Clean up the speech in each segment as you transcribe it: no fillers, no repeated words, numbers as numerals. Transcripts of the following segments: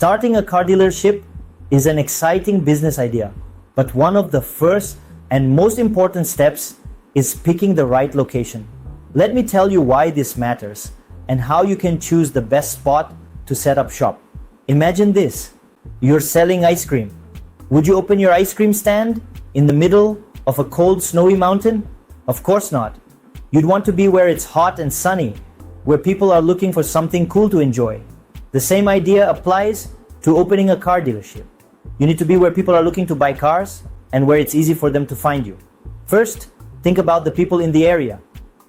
Starting a car dealership is an exciting business idea, but one of the first and most important steps is picking the right location. Let me tell you why this matters and how you can choose the best spot to set up shop. Imagine this: you're selling ice cream. Would you open your ice cream stand in the middle of a cold, snowy mountain? Of course not. You'd want to be where it's hot and sunny, where people are looking for something cool to enjoy. The same idea applies to opening a car dealership. You need to be where people are looking to buy cars and where it's easy for them to find you. First, think about the people in the area.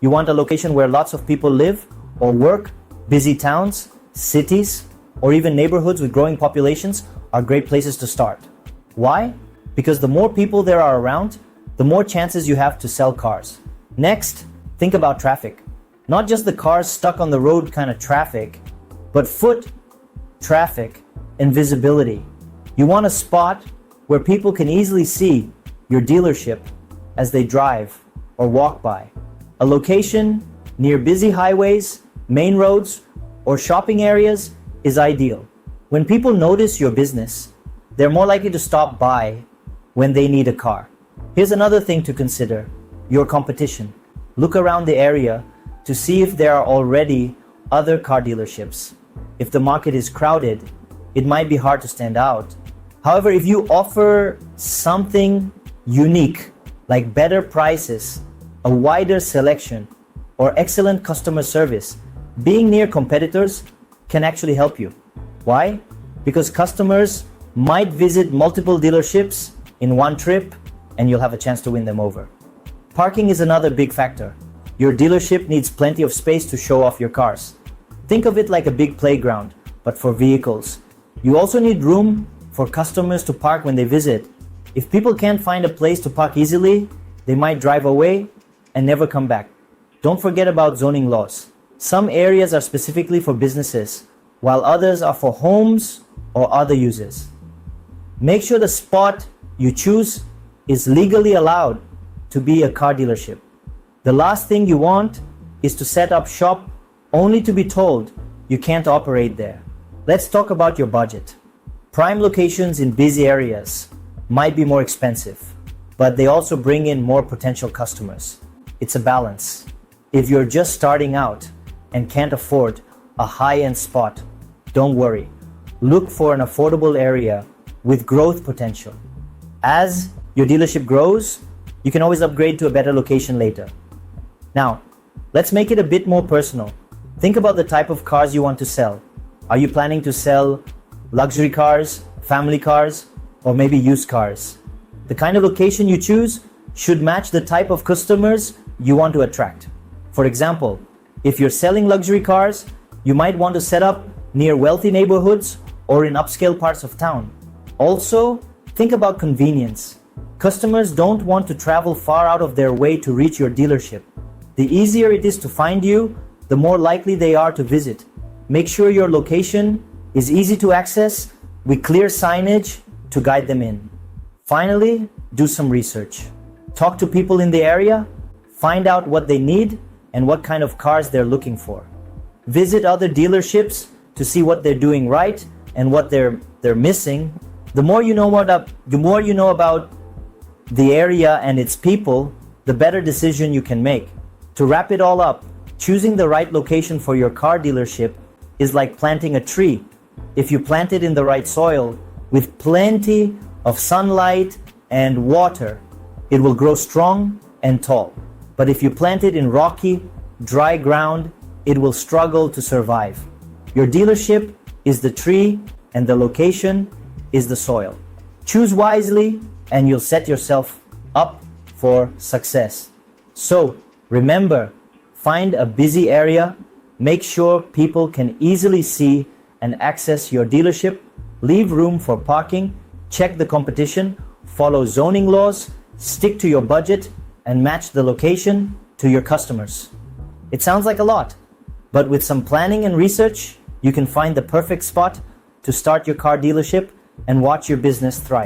You want a location where lots of people live or work. Busy towns, cities, or even neighborhoods with growing populations are great places to start. Why? Because the more people there are around, the more chances you have to sell cars. Next, think about traffic. Not just the cars stuck on the road kind of traffic, but foot traffic and visibility. You want a spot where people can easily see your dealership as they drive or walk by. A location near busy highways, main roads, or shopping areas is ideal. When people notice your business, they're more likely to stop by when they need a car. Here's another thing to consider: your competition. Look around the area to see if there are already other car dealerships. If the market is crowded, it might be hard to stand out. However, if you offer something unique, like better prices, a wider selection, or excellent customer service, being near competitors can actually help you. Why? Because customers might visit multiple dealerships in one trip, and you'll have a chance to win them over. Parking is another big factor. Your dealership needs plenty of space to show off your cars. Think of it like a big playground, but for vehicles. You also need room for customers to park when they visit. If people can't find a place to park easily, they might drive away and never come back. Don't forget about zoning laws. Some areas are specifically for businesses, while others are for homes or other uses. Make sure the spot you choose is legally allowed to be a car dealership. The last thing you want is to set up shop only to be told you can't operate there. Let's talk about your budget. Prime locations in busy areas might be more expensive, but they also bring in more potential customers. It's a balance. If you're just starting out and can't afford a high-end spot, don't worry. Look for an affordable area with growth potential. As your dealership grows, you can always upgrade to a better location later. Now, let's make it a bit more personal. Think about the type of cars you want to sell. Are you planning to sell luxury cars, family cars, or maybe used cars? The kind of location you choose should match the type of customers you want to attract. For example, if you're selling luxury cars, you might want to set up near wealthy neighborhoods or in upscale parts of town. Also, think about convenience. Customers don't want to travel far out of their way to reach your dealership. The easier it is to find you, the more likely they are to visit. Make sure your location is easy to access with clear signage to guide them in. Finally, do some research. Talk to people in the area, find out what they need and what kind of cars they're looking for. Visit other dealerships to see what they're doing right and what they're missing. The more you know about the area and its people, the better decision you can make. To wrap it all up, choosing the right location for your car dealership is like planting a tree. If you plant it in the right soil with plenty of sunlight and water, it will grow strong and tall. But if you plant it in rocky, dry ground, it will struggle to survive. Your dealership is the tree and the location is the soil. Choose wisely and you'll set yourself up for success. So remember, find a busy area, make sure people can easily see and access your dealership, leave room for parking, check the competition, follow zoning laws, stick to your budget, and match the location to your customers. It sounds like a lot, but with some planning and research, you can find the perfect spot to start your car dealership and watch your business thrive.